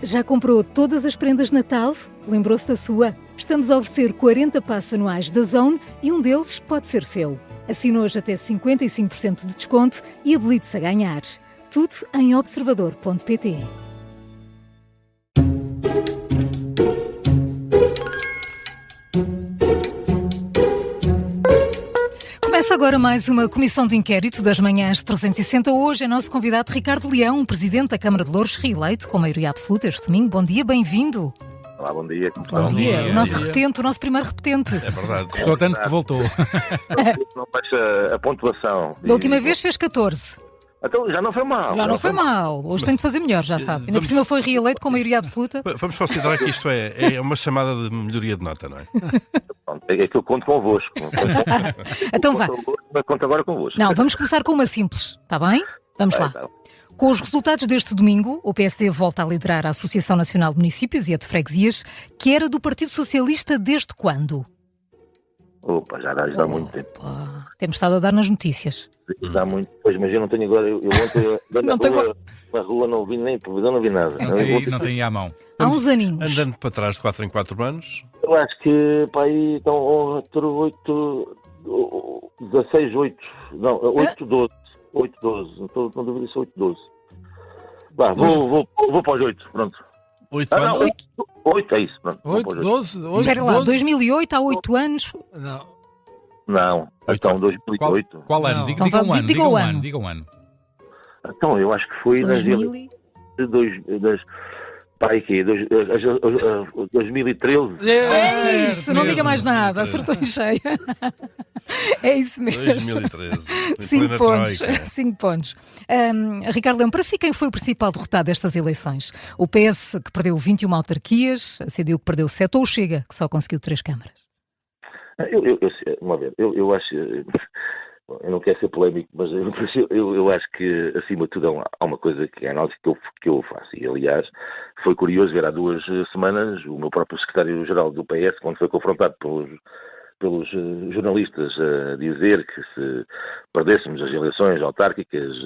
Já comprou todas as prendas de Natal? Lembrou-se da sua? Estamos a oferecer 40 passes anuais da Zone e um deles pode ser seu. Assine hoje até 55% de desconto e habilite-se a ganhar. Tudo em observador.pt. Começa agora mais uma comissão de inquérito das manhãs 360. Hoje é nosso convidado Ricardo Leão, presidente da Câmara de Louros, reeleito com maioria absoluta este domingo. Bom dia, bem-vindo. Olá, bom dia. Bom dia. O nosso repetente, o nosso primeiro repetente. É verdade, gostou tanto que voltou. Não baixa a pontuação. Da última vez fez 14. Então já não foi mal. Já não foi mal. Hoje tem de fazer melhor, já sabe. Ainda por cima foi reeleito com maioria absoluta. Vamos considerar que isto é uma chamada de melhoria de nota, não é? É que eu conto convosco. Então vá. Conto agora convosco. Não, vamos começar com uma simples, está bem? Vamos lá. Então. Com os resultados deste domingo, o PSD volta a liderar a Associação Nacional de Municípios e a de Freguesias, que era do Partido Socialista desde quando? Opa, já dá muito tempo. Temos estado a dar nas notícias. Dá muito. Pois, mas eu não tenho agora. Eu ontem na rua não vi nem televisão, não vi nada. Não tem à mão. Há uns aninhos. Andando para trás de 4 em 4 anos. Eu acho que para aí estão 8, 16, 8. Não, 8, 12. 8, 12. Não deveria ser 8, 12. Vá, vou para os 8, pronto. 8 anos? Não, 8 é isso, pronto. 8, 12? 8, Espera lá, 12? 2008, há 8 anos. Não. Então 2008. Qual ano? Não. Diga Então, um ano. diga o ano. Diga um ano. Então eu acho que foi nas 2000. 2013. É isso, não mesmo. diga mais nada, acertou em cheia. É isso mesmo. 2013. 5 pontos. Troika. 5 pontos. Ricardo Leão, para si quem foi o principal derrotado destas eleições? O PS, que perdeu 21 autarquias, a CDU, que perdeu 7, ou o Chega, que só conseguiu 3 câmaras? Eu acho, eu não quero ser polémico, mas eu acho que, acima de tudo, há uma coisa que é a análise que eu faço. E, aliás, foi curioso ver há 2 semanas o meu próprio secretário-geral do PS, quando foi confrontado pelos jornalistas a dizer que se perdêssemos as eleições autárquicas,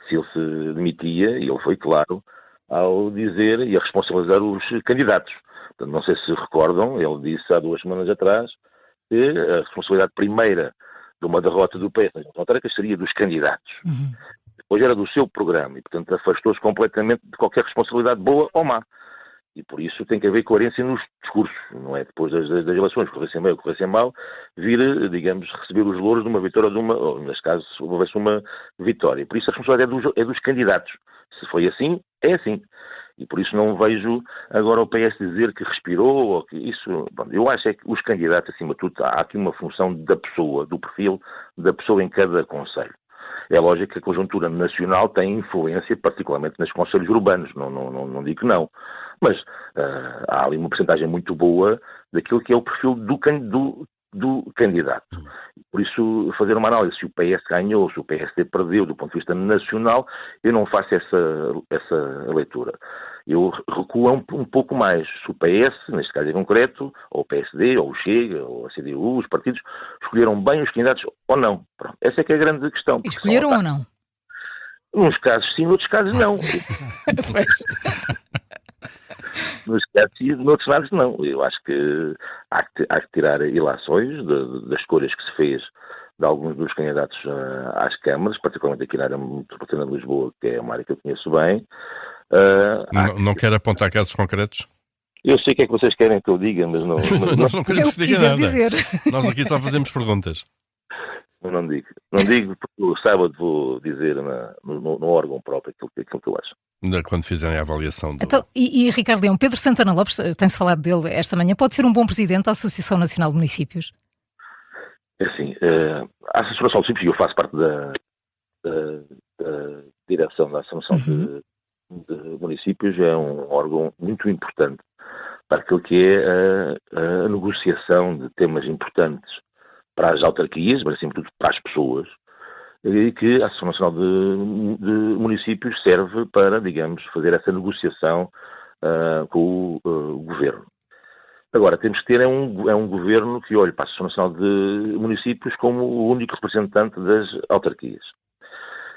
se ele se demitia, e ele foi claro ao dizer e a responsabilizar os candidatos. Portanto, não sei se recordam, ele disse há 2 semanas atrás que a responsabilidade primeira de uma derrota do PS nas autárquicas seria dos candidatos. Depois era do seu programa e, portanto, afastou-se completamente de qualquer responsabilidade boa ou má. E por isso tem que haver coerência nos discursos, não é? Depois das eleições, corressem bem ou corressem mal, vir, digamos, receber os louros de uma vitória ou neste caso, se houvesse uma vitória. Por isso a responsabilidade é dos candidatos. Se foi assim, é assim. E por isso não vejo agora o PS dizer que respirou, ou que isso... Bom, eu acho é que os candidatos, acima de tudo, há aqui uma função da pessoa, do perfil da pessoa em cada concelho. É lógico que a conjuntura nacional tem influência, particularmente nos concelhos urbanos, não digo que não. Mas há ali uma percentagem muito boa daquilo que é o perfil do candidato. Por isso, fazer uma análise se o PS ganhou, se o PSD perdeu do ponto de vista nacional, eu não faço essa leitura. Eu recuo um pouco mais. Se o PS, neste caso em concreto, ou o PSD, ou o Chega, ou a CDU, os partidos, escolheram bem os candidatos ou não. Pronto. Essa é que é a grande questão. Escolheram ou não? Nos casos sim, noutros casos não. Nos casos sim, noutros casos não. Eu acho que há que tirar ilações das escolhas que se fez de alguns dos candidatos às câmaras, particularmente aqui na área metropolitana de Lisboa, que é uma área que eu conheço bem. Não quer apontar casos concretos? Eu sei o que é que vocês querem que eu diga, mas não... Nós não queremos que diga nada. dizer. Nós aqui só fazemos perguntas. Não digo. Não digo porque o sábado vou dizer no órgão próprio aquilo que eu acho. Quando fizerem a avaliação do... Então, e Ricardo Leão, Pedro Santana Lopes, tem-se falado dele esta manhã, pode ser um bom presidente da Associação Nacional de Municípios? É assim, a Associação Nacional de Municípios, eu faço parte da direção da Associação de Municípios, é um órgão muito importante para aquilo que é a negociação de temas importantes para as autarquias, mas acima de tudo para as pessoas, e que a Associação Nacional de Municípios serve para, digamos, fazer essa negociação com o Governo. Agora, temos que ter um Governo que olhe para a Associação Nacional de Municípios como o único representante das autarquias.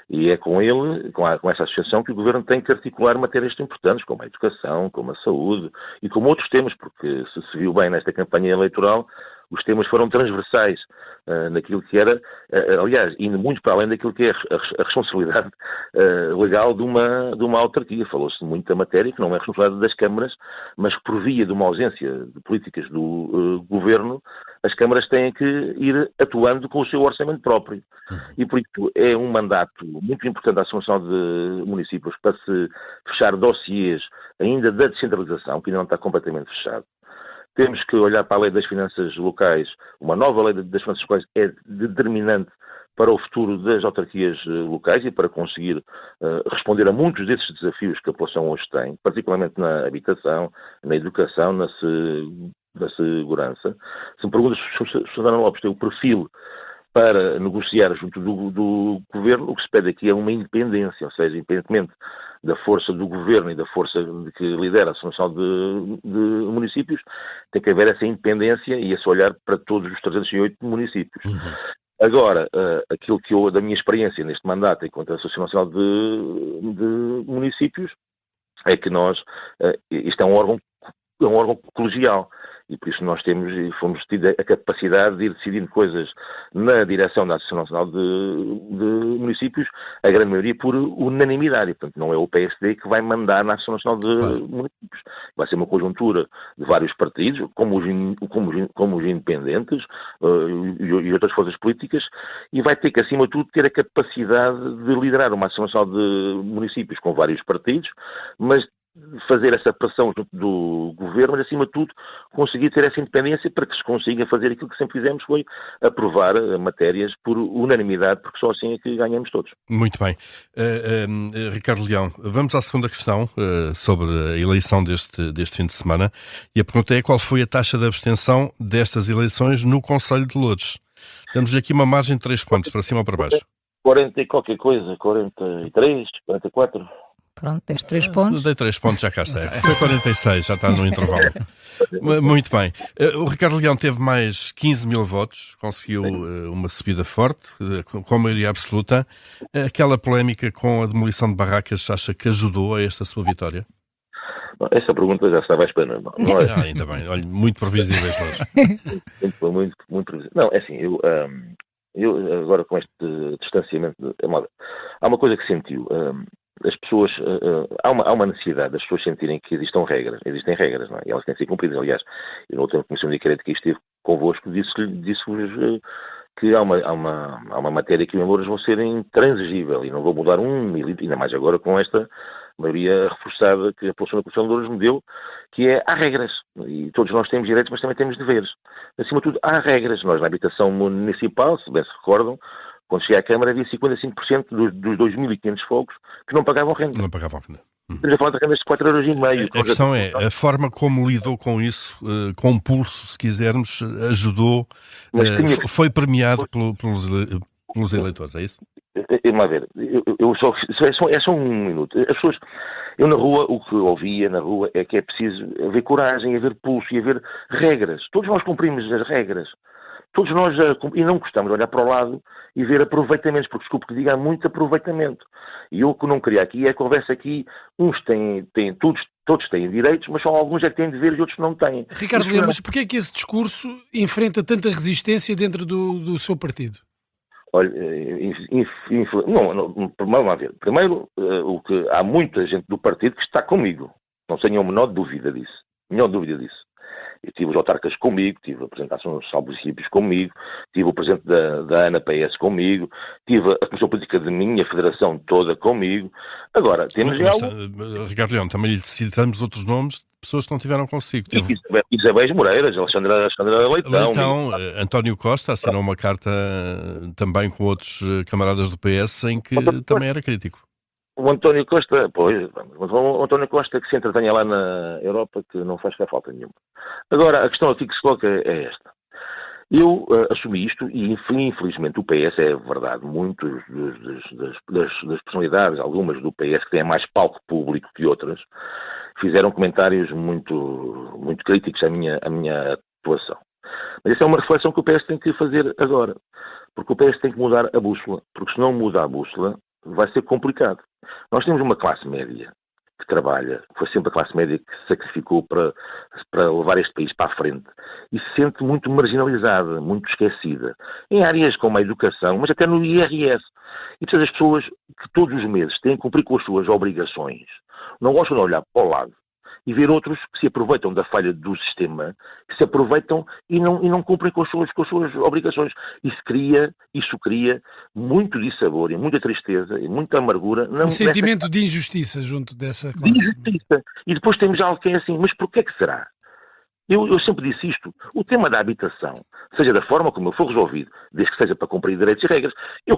E é com ele, com essa associação, que o Governo tem que articular matérias tão importantes, como a educação, como a saúde e como outros temas, porque se viu bem nesta campanha eleitoral, os temas foram transversais naquilo que era, aliás, indo muito para além daquilo que é a responsabilidade legal de uma autarquia. Falou-se muito da matéria, que não é responsabilidade das câmaras, mas que por via de uma ausência de políticas do Governo, as câmaras têm que ir atuando com o seu orçamento próprio. E por isso é um mandato muito importante da Associação de Municípios para se fechar dossiês ainda da descentralização, que ainda não está completamente fechado. Temos que olhar para a lei das finanças locais. Uma nova lei das finanças locais é determinante para o futuro das autarquias locais e para conseguir responder a muitos desses desafios que a população hoje tem, particularmente na habitação, na educação, na segurança. Se me perguntas se o Susana Lopes tem o perfil para negociar junto do Governo, o que se pede aqui é uma independência, ou seja, independentemente da força do Governo e da força que lidera a Associação de Municípios, tem que haver essa independência e esse olhar para todos os 308 municípios. Agora, aquilo que da minha experiência neste mandato enquanto Associação Nacional de Municípios, é que isto é um órgão colegial. E por isso nós fomos tidos a capacidade de ir decidindo coisas na direção da Associação Nacional de Municípios, a grande maioria por unanimidade. Portanto, não é o PSD que vai mandar na Associação Nacional de Municípios. Vai ser uma conjuntura de vários partidos, como os independentes e outras forças políticas, e vai ter que, acima de tudo, ter a capacidade de liderar uma Associação Nacional de Municípios com vários partidos, mas fazer essa pressão junto do Governo, mas acima de tudo conseguir ter essa independência para que se consiga fazer aquilo que sempre fizemos, foi aprovar matérias por unanimidade, porque só assim é que ganhamos todos. Muito bem. Ricardo Leão, vamos à segunda questão sobre a eleição deste fim de semana, e a pergunta é: qual foi a taxa de abstenção destas eleições no Concelho de Loures? Damos-lhe aqui uma margem de 3 pontos, para cima ou para baixo. 40 e qualquer coisa, 43, 44... Pronto, deste 3 pontos. Dei 3 pontos, já cá está. Foi 46, já está no intervalo. Muito bem. O Ricardo Leão teve mais 15 mil votos, conseguiu uma subida forte, com maioria absoluta. Aquela polémica com a demolição de barracas, acha que ajudou a esta sua vitória? Essa pergunta já estava à espera. Não é? Ainda bem. Olha, muito previsíveis nós. Muito previsível. Não, é assim, eu agora com este distanciamento, há uma coisa que sentiu. As pessoas, há uma necessidade das pessoas sentirem que existem regras, não é? E elas têm que ser cumpridas. Aliás, eu na última Comissão de Inquérito que estive convosco, disse-vos que há uma matéria que os valores vão ser intransigível e não vou mudar ainda mais agora com esta maioria reforçada que a população da Comissão de Loures me deu, que há regras. E todos nós temos direitos, mas também temos deveres. Acima de tudo, há regras. Nós, na habitação municipal, se bem se recordam, quando cheguei à Câmara, havia 55% dos 2.500 fogos que não pagavam renda. Não pagavam renda. Estamos a falar de rendas de 4,5€. A questão é, a forma como lidou com isso, com pulso, se quisermos, ajudou, foi premiado pelos eleitores, é isso? Vamos lá ver, é só um minuto. As pessoas, eu na rua, o que ouvia na rua é que é preciso haver coragem, haver pulso e haver regras. Todos nós cumprimos as regras. Todos nós, e não gostamos de olhar para o lado e ver aproveitamentos, porque, desculpe que diga, há muito aproveitamento. E eu o que não queria aqui é que houvesse aqui, uns todos têm direitos, mas só alguns é que têm deveres e outros não têm. Ricardo Leão, mas porquê é que esse discurso enfrenta tanta resistência dentro do seu partido? Olha, vamos lá ver. Primeiro, há muita gente do partido que está comigo. Não tenho a menor dúvida disso. Eu tive os autarcas comigo, tive a apresentação dos municípios comigo, tive o presidente da ANA PS comigo, tive a Comissão Política da minha federação toda comigo. Agora, temos Ricardo Leão, também lhe citamos outros nomes de pessoas que não tiveram consigo. Isabéis Moreiras, Alexandra Leitão. António Costa assinou uma carta também com outros camaradas do PS em que também era crítico. O António Costa, o António Costa que se entretenha lá na Europa, que não faz falta nenhuma. Agora, a questão aqui que se coloca é esta. Eu assumi isto e, infelizmente, o PS, é verdade, muitos das personalidades, algumas do PS que têm mais palco público que outras, fizeram comentários muito críticos à minha atuação. Mas essa é uma reflexão que o PS tem que fazer agora. Porque o PS tem que mudar a bússola. Porque se não muda a bússola, vai ser complicado. Nós temos uma classe média que trabalha, foi sempre a classe média que se sacrificou para levar este país para a frente e se sente muito marginalizada, muito esquecida, em áreas como a educação, mas até no IRS. E portanto as pessoas que todos os meses têm que cumprir com as suas obrigações, não gostam de olhar para o lado e ver outros que se aproveitam da falha do sistema, que se aproveitam e não cumprem com as suas obrigações. Isso cria muito dissabor e muita tristeza e muita amargura. Um sentimento de injustiça junto dessa classe. De injustiça. E depois temos algo que é assim, mas porquê que será? Eu sempre disse isto, o tema da habitação, seja da forma como ele for resolvido, desde que seja para cumprir direitos e regras, eu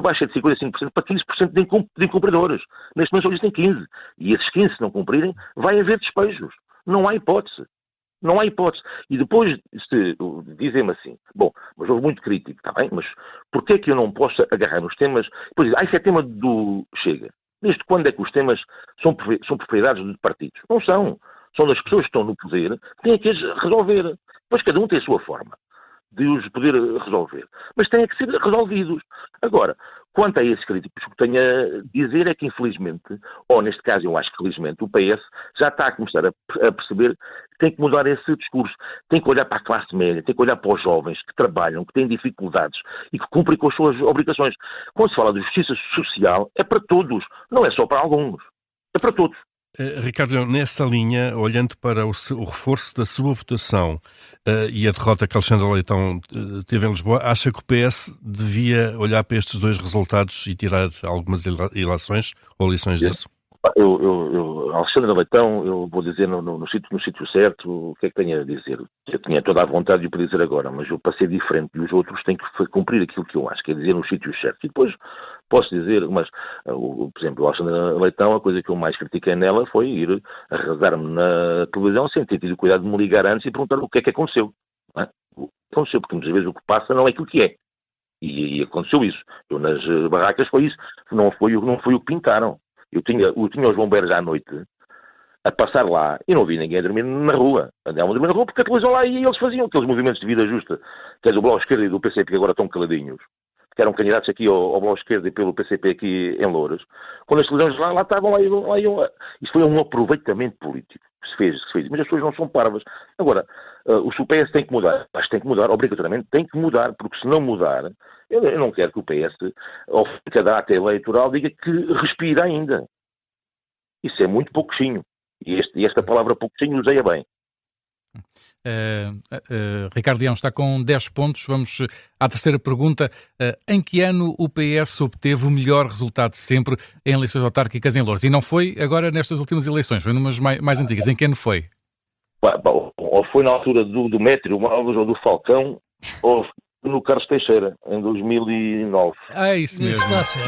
baixei de 55% para 15% de incumpridores. Neste momento só existem 15%. E esses 15%, se não cumprirem, vai haver despejos. Não há hipótese. Não há hipótese. E depois dizem-me assim, bom, mas houve muito crítico, está bem, mas porquê é que eu não posso agarrar nos temas? Depois dizem, isso é tema do Chega. Desde quando é que os temas são propriedades de partidos? Não são. São das pessoas que estão no poder que têm que as resolver. Pois cada um tem a sua forma de os poder resolver. Mas têm que ser resolvidos. Agora, quanto a esses críticos, o que tenho a dizer é que, infelizmente, ou neste caso eu acho que felizmente, o PS já está a começar a perceber que tem que mudar esse discurso. Tem que olhar para a classe média, tem que olhar para os jovens que trabalham, que têm dificuldades e que cumprem com as suas obrigações. Quando se fala de justiça social, é para todos, não é só para alguns. É para todos. Ricardo, nessa linha, olhando para o reforço da sua votação e a derrota que Alexandre Leitão teve em Lisboa, acha que o PS devia olhar para estes dois resultados e tirar algumas ilações ou lições disso? Alexandre Leitão, eu vou dizer no sítio certo o que é que tenho a dizer. Eu tinha toda a vontade de o dizer agora, mas eu, para ser diferente dos outros, tenho que cumprir aquilo que eu acho, que é dizer nos sítios certos. E depois posso dizer, mas, por exemplo, o Alexandre Leitão, a coisa que eu mais critiquei nela foi ir arrasar-me na televisão sem ter tido cuidado de me ligar antes e perguntar o que é que aconteceu. Não é? O que aconteceu, porque muitas vezes o que passa não é aquilo que é. E aconteceu isso. Eu nas barracas foi isso. Não foi o que pintaram. Eu tinha os bombeiros à noite a passar lá e não vi ninguém a dormir na rua. Andavam a dormir na rua porque a televisão lá e eles faziam aqueles movimentos de vida justa, que é do Bloco Esquerdo e do PCP, que agora estão caladinhos, que eram candidatos aqui ao Bloco Esquerdo e pelo PCP aqui em Louras. Quando as televisões lá estavam, lá iam. Isso foi um aproveitamento político que se fez. Mas as pessoas não são parvas. Agora, o PS tem que mudar. Acho que tem que mudar, obrigatoriamente tem que mudar, porque se não mudar, eu não quero que o PS, ao fim de cada data eleitoral, diga que respira ainda. Isso é muito pouquinho. E esta palavra pouquinho usei-a bem. Ricardo Leão está com 10 pontos. Vamos à terceira pergunta. Em que ano o PS obteve o melhor resultado de sempre em eleições autárquicas em Louros? E não foi agora nestas últimas eleições, foi numas mais antigas. Em que ano foi? Ou foi na altura do Métrio Alves ou do Falcão, ou no Carlos Teixeira, em 2009. É isso mesmo.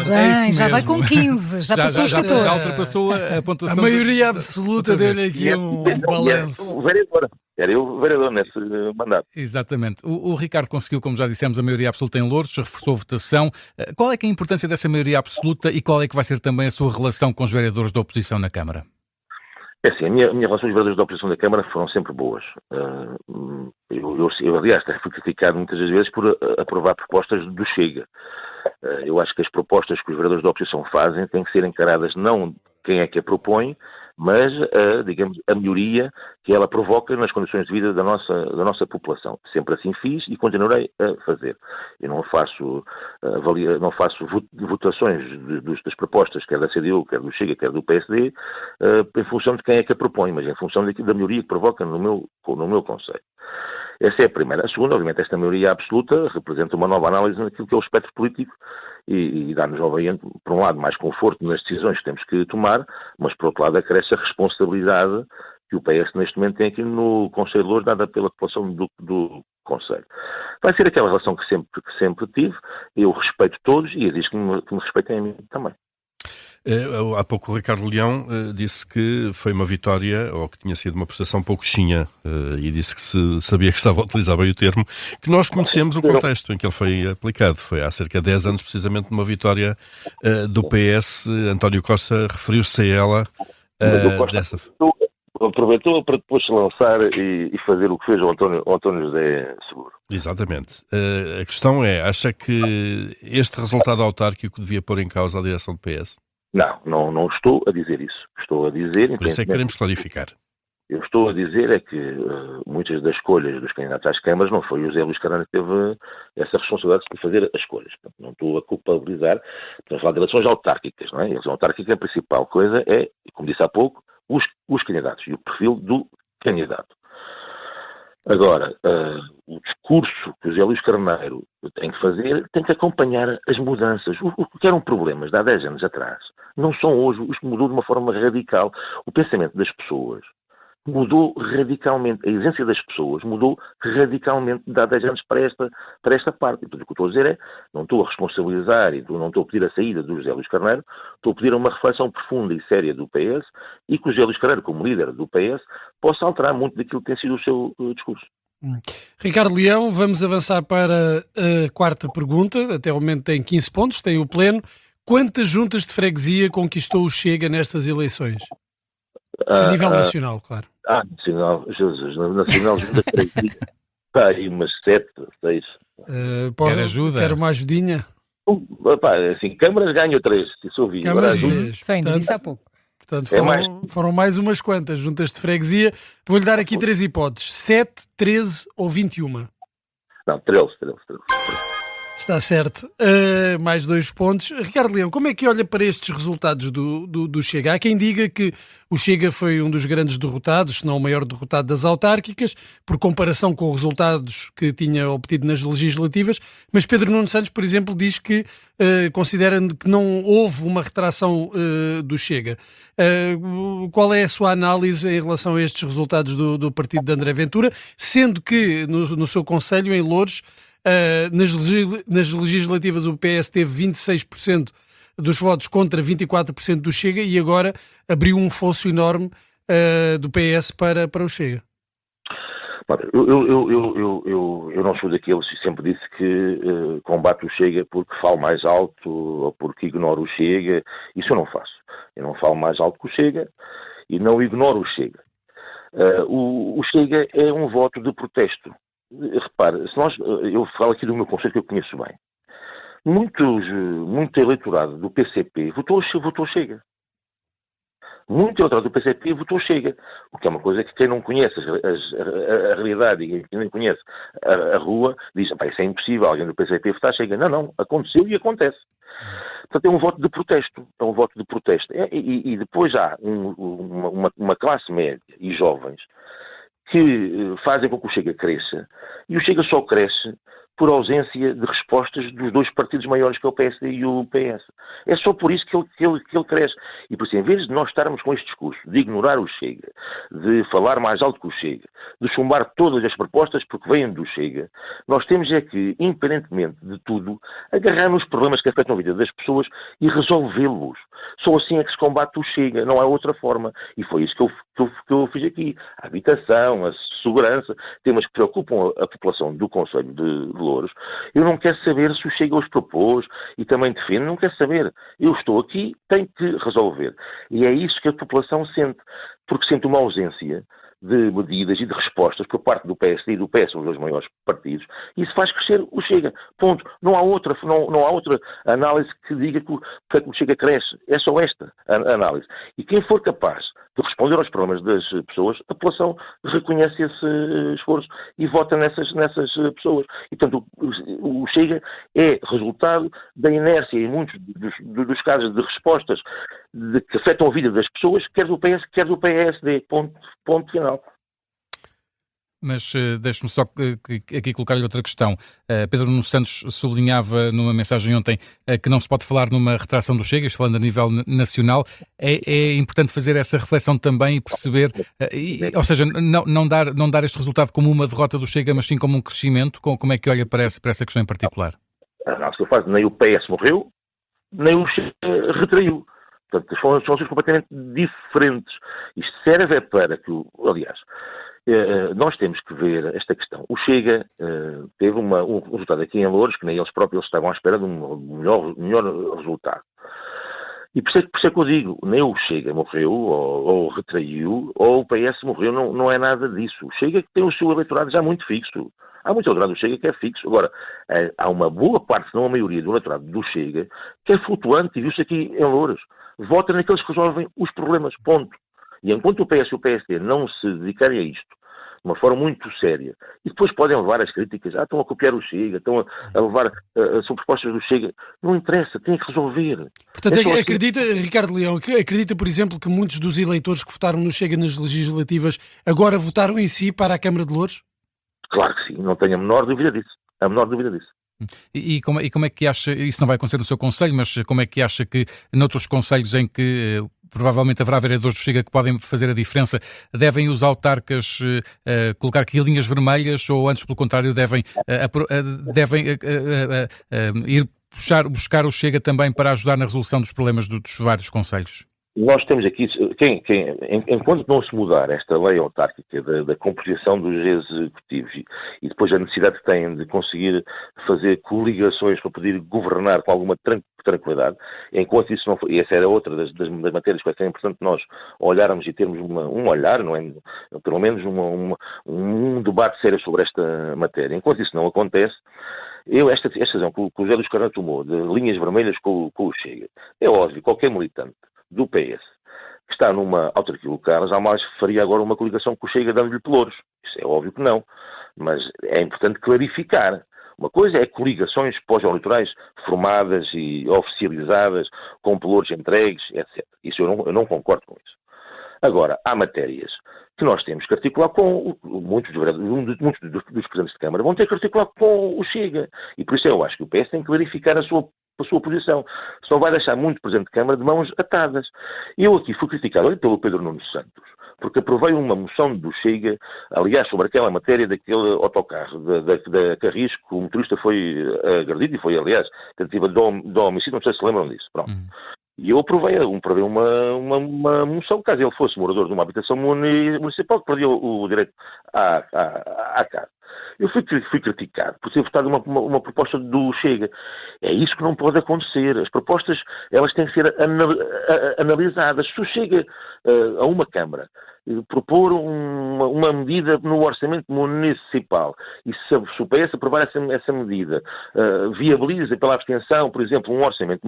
Bem, já vai com 15, já passou os 14. Já ultrapassou a pontuação. A maioria absoluta deu-lhe aqui um balanço. Era eu vereador nesse mandato. Exatamente. O Ricardo conseguiu, como já dissemos, a maioria absoluta em Louros, reforçou a votação. Qual é que é a importância dessa maioria absoluta e qual é que vai ser também a sua relação com os vereadores da oposição na Câmara? É assim, a minha relação com os vereadores da oposição da Câmara foram sempre boas. Eu aliás, fui criticado muitas vezes por aprovar propostas do Chega. Eu acho que as propostas que os vereadores da oposição fazem têm que ser encaradas não quem é que a propõe, mas, digamos, a melhoria que ela provoca nas condições de vida da nossa população. Sempre assim fiz e continuarei a fazer. Eu não faço votações das propostas, quer da CDU, quer do Chega, quer do PSD, em função de quem é que a propõe, mas em função da melhoria que provoca no meu conceito. Essa é a primeira. A segunda, obviamente, esta maioria absoluta representa uma nova análise naquilo que é o espectro político e dá-nos, obviamente, por um lado, mais conforto nas decisões que temos que tomar, mas, por outro lado, acresce a responsabilidade que o PS, neste momento, tem aqui no Conselho de Louros, dada pela população do Conselho. Vai ser aquela relação que sempre tive. Eu respeito todos e exige que me respeitem a mim também. Há pouco o Ricardo Leão disse que foi uma vitória, ou que tinha sido uma prestação pouquinha, e disse que sabia que estava a utilizar bem o termo, que nós conhecemos o contexto em que ele foi aplicado. Foi há cerca de 10 anos, precisamente, uma vitória do PS. António Costa referiu-se a ela dessa... O aproveitou para depois se lançar e fazer o que fez o António José Seguro. Exatamente. A questão é, acha que este resultado autárquico devia pôr em causa a direção do PS? Não estou a dizer isso. Estou a dizer... Por isso é que queremos clarificar. Eu estou a dizer é que muitas das escolhas dos candidatos às câmaras não foi o José Luís Carneiro que teve essa responsabilidade de fazer as escolhas. Portanto, não estou a culpabilizar. Estamos a falar de eleições autárquicas, não é? A eleição autárquica, a principal coisa é, como disse há pouco, os candidatos e o perfil do candidato. Agora, o discurso que o José Luís Carneiro tem que fazer tem que acompanhar as mudanças. O que eram problemas de há 10 anos atrás não são hoje. Isto mudou de uma forma radical. O pensamento das pessoas mudou radicalmente. A essência das pessoas mudou radicalmente de há 10 anos para esta parte. E tudo o que eu estou a dizer é, não estou a responsabilizar e não estou a pedir a saída do José Luís Carneiro, estou a pedir uma reflexão profunda e séria do PS e que o José Luís Carneiro, como líder do PS, possa alterar muito daquilo que tem sido o seu discurso. Ricardo Leão, vamos avançar para a quarta pergunta. Até o momento tem 15 pontos, tem o pleno. Quantas juntas de freguesia conquistou o Chega nestas eleições? A nível nacional, claro. Nacional, Jesus, nacional junta de freguesia. Está aí umas 7, 6. Quer ajuda? Quero uma ajudinha? Assim, câmaras ganham 3, se ouvi. Câmaras 3. Só ainda disse há pouco. Portanto, foram mais umas quantas juntas de freguesia. Vou-lhe dar aqui 3 hipóteses. 7, 13 ou 21? Não, 13. Está certo. Mais 2 pontos. Ricardo Leão, como é que olha para estes resultados do Chega? Há quem diga que o Chega foi um dos grandes derrotados, se não o maior derrotado das autárquicas, por comparação com os resultados que tinha obtido nas legislativas, mas Pedro Nuno Santos, por exemplo, diz que considera que não houve uma retração do Chega. Qual é a sua análise em relação a estes resultados do partido de André Ventura, sendo que no seu concelho, em Loures, nas legislativas o PS teve 26% dos votos contra 24% do Chega e agora abriu um fosso enorme do PS para o Chega? Eu não sou daqueles que sempre disse que combate o Chega porque falo mais alto ou porque ignoro o Chega. Isso eu não faço. Eu não falo mais alto que o Chega e não ignoro o Chega. O Chega é um voto de protesto. Repare, eu falo aqui do meu conceito que eu conheço bem. Muito eleitorado do PCP votou Chega. Muito eleitorado do PCP votou Chega. O que é uma coisa que quem não conhece a realidade e quem não conhece a rua diz, isso é impossível, alguém do PCP votar Chega. Não, aconteceu e acontece. Portanto, é um voto de protesto. E depois há uma classe média e jovens que fazem com que o Chega cresça, e o Chega só cresce por ausência de respostas dos dois partidos maiores, que é o PSD e o PS. É só por isso que ele cresce. E por isso, em vez de nós estarmos com este discurso de ignorar o Chega, de falar mais alto que o Chega, de chumbar todas as propostas porque vêm do Chega, nós temos é que, independentemente de tudo, agarrar nos problemas que afetam a vida das pessoas e resolvê-los. Só assim é que se combate o Chega, não há outra forma. E foi isso que eu fiz aqui. A habitação, a segurança, temas que preocupam a população do Concelho de Loures. Eu não quero saber se o Chega os propôs e também defende, não quero saber. Eu estou aqui, tenho que resolver. E é isso que a população sente, porque sente uma ausência de medidas e de respostas por parte do PSD e do PS, os dois maiores partidos, e isso faz crescer o Chega. Ponto. Não há outra análise que diga que o Chega cresce. É só esta análise. E quem for capaz de responder aos problemas das pessoas, a população reconhece esse esforço e vota nessas pessoas. E, portanto, o Chega é resultado da inércia em muitos dos casos de respostas que afetam a vida das pessoas, quer do PS, quer do PSD. Ponto final. Mas deixe-me só aqui colocar-lhe outra questão. Pedro Nuno Santos sublinhava numa mensagem ontem que não se pode falar numa retração do Chega, falando a nível nacional. É importante fazer essa reflexão também e perceber, ou seja, não dar este resultado como uma derrota do Chega, mas sim como um crescimento. Como é que olha para essa questão em particular? Não, se eu faço, nem o PS morreu, nem o Chega retraiu. Portanto, são coisas completamente diferentes. Isto serve para que, aliás, nós temos que ver esta questão. O Chega teve um resultado aqui em Loures, que nem eles próprios estavam à espera de um melhor resultado. E por isso é que eu digo, nem o Chega morreu, ou retraiu, ou o PS morreu, não é nada disso. O Chega tem o seu eleitorado já muito fixo. Há muito eleitorado do Chega que é fixo. Agora, há uma boa parte, se não a maioria do eleitorado do Chega, que é flutuante, e viu-se aqui em Louros. Vota naqueles que resolvem os problemas, ponto. E enquanto o PS e o PSD não se dedicarem a isto, de uma forma muito séria, e depois podem levar as críticas, estão a copiar o Chega, estão a levar, são propostas do Chega, não interessa, têm que resolver. Portanto, assim. acredita, Ricardo Leão, acredita, por exemplo, que muitos dos eleitores que votaram no Chega nas legislativas agora votaram em si para a Câmara de Louros? Claro que sim, não tenho a menor dúvida disso. A menor dúvida disso. E como é que acha, isso não vai acontecer no seu concelho, mas como é que acha que noutros concelhos em que provavelmente haverá vereadores do Chega que podem fazer a diferença, devem os autarcas colocar aqui linhas vermelhas ou antes, pelo contrário, devem ir buscar o Chega também para ajudar na resolução dos problemas dos vários concelhos? Nós temos aqui, enquanto não se mudar esta lei autárquica da composição dos executivos e depois a necessidade que têm de conseguir fazer coligações para poder governar com alguma tranquilidade, enquanto isso não foi, e essa era outra das matérias que vai ser importante nós olharmos e termos um olhar, não é? Pelo menos um debate sério sobre esta matéria. Enquanto isso não acontece, esta decisão que o José dos Carneiro tomou de linhas vermelhas com o Chega, é óbvio, qualquer militante do PS que está numa autarquia local jamais faria agora uma coligação com o Chega dando-lhe pelouros. Isso é óbvio que não. Mas é importante clarificar. Uma coisa é coligações pós-eleitorais formadas e oficializadas, com pelouros entregues, etc. Isso eu não concordo com isso. Agora, há matérias que nós temos que articular com muitos dos presidentes de Câmara vão ter que articular com o Chega. E por isso eu acho que o PS tem que clarificar a sua posição. Só vai deixar muito presidente de Câmara de mãos atadas. Eu aqui fui criticado pelo Pedro Nuno Santos, porque aprovei uma moção do Chega, aliás, sobre aquela matéria daquele autocarro da Carris, que o motorista foi agredido e foi, aliás, tentativa de homicídio, não sei se lembram disso. Pronto. E eu aprovei uma moção, caso ele fosse morador de uma habitação municipal, que perdia o direito à casa. Eu fui criticado por ter votado uma proposta do Chega. É isso que não pode acontecer. As propostas, elas têm que ser analisadas. Se o Chega a uma Câmara propor uma medida no orçamento municipal e se o PS aprovar essa medida, viabiliza pela abstenção, por exemplo, um orçamento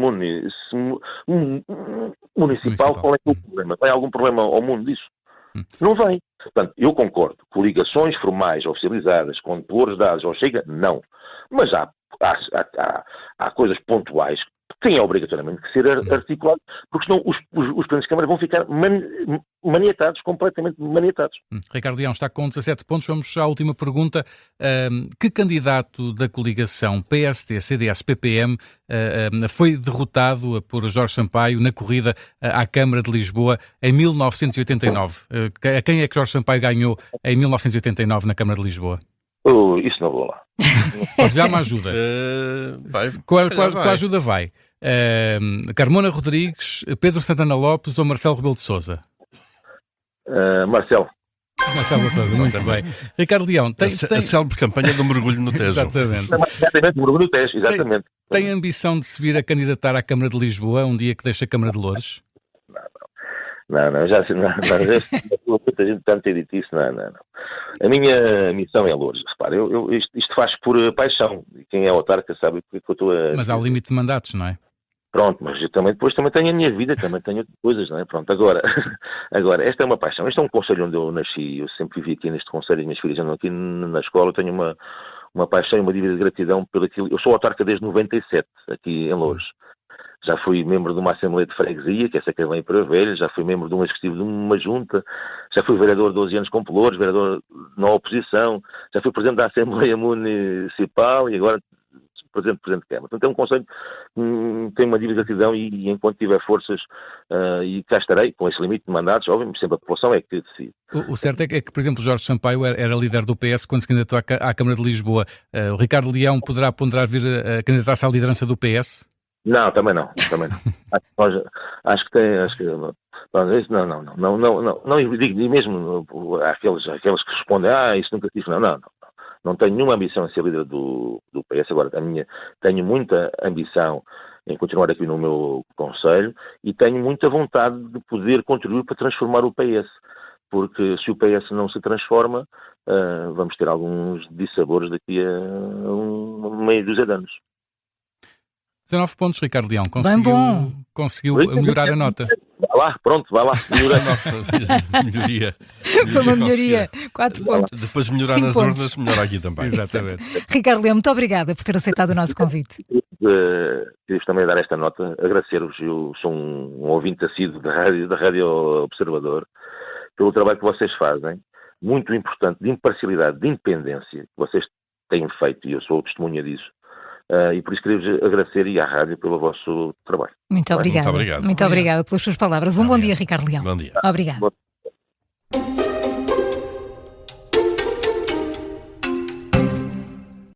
municipal, qual é que é o problema? Vai algum problema ao mundo disso? Não vem. Portanto, eu concordo. Coligações formais, oficializadas, com pelouros dados ao Chega, não. Mas há coisas pontuais que têm obrigatoriamente que ser articuladas, porque senão os presidentes de Câmara vão ficar maniatados, completamente maniatados. Ricardo Leão está com 17 pontos. Vamos à última pergunta. Que candidato da coligação PSD, CDS, PPM foi derrotado por Jorge Sampaio na corrida à Câmara de Lisboa em 1989? A quem é que Jorge Sampaio ganhou em 1989 na Câmara de Lisboa? Isso não vou lá. Posso dar uma ajuda? Qual ajuda vai? Carmona Rodrigues, Pedro Santana Lopes ou Marcelo Rebelo de Sousa? Marcelo Rebelo de Sousa, muito bem. Ricardo Leão, tem a célebre campanha do mergulho no Tejo. Exatamente. Mergulho no Tejo, exatamente. Tem ambição de se vir a candidatar à Câmara de Lisboa um dia que deixa a Câmara de Loures? Não, muita gente tanto tem dito isso, não. A minha missão é Loures. Repara, isto faz por paixão. E quem é autarca sabe o que eu estou a... Mas há o limite de mandatos, não é? Pronto, mas eu também tenho a minha vida, também tenho outras coisas, não é? Pronto, agora, esta é uma paixão. Este é um concelho onde eu nasci, eu sempre vivi aqui neste concelho, as minhas filhas andam aqui na escola, eu tenho uma paixão e uma dívida de gratidão por aquilo. Eu sou autarca desde 97, aqui em Loures. Já fui membro de uma Assembleia de Freguesia, que essa que vem para velho, já fui membro de um executivo de uma junta, já fui vereador 12 anos com pelouros, vereador na oposição, já fui presidente da Assembleia Municipal e agora presidente de Câmara. Portanto, é um conselho que tem uma dívida de gratidão e enquanto tiver forças, e cá estarei, com esse limite de mandatos, obviamente, sempre a população é que decide. O certo é que, por exemplo, Jorge Sampaio era líder do PS quando se candidatou à Câmara de Lisboa. O Ricardo Leão poderá ponderar vir a candidatar-se à liderança do PS? Não, também não. Acho que não, eu digo, e mesmo aqueles que respondem, isso nunca tive, não tenho nenhuma ambição em ser líder do PS, agora tenho muita ambição em continuar aqui no meu conselho e tenho muita vontade de poder contribuir para transformar o PS, porque se o PS não se transforma, vamos ter alguns dissabores daqui a meia dúzia de anos. 19 pontos, Ricardo Leão. Conseguiu Oi? melhorar a nota. Vai lá. Melhoria. Foi uma melhoria. 4 pontos. Depois de melhorar 5 nas pontos. urnas, melhora aqui também. Exatamente. Ricardo Leão, muito obrigada por ter aceitado o nosso convite. Queria também dar esta nota, agradecer-vos, eu sou um ouvinte assíduo da Rádio Observador, pelo trabalho que vocês fazem, muito importante, de imparcialidade, de independência, que vocês têm feito, e eu sou testemunha disso. E por isso queria-vos agradecer e à rádio pelo vosso trabalho. Muito obrigada. Muito obrigado. Muito obrigada pelas suas palavras. Um bom dia, Ricardo Leão. Bom dia. Obrigada.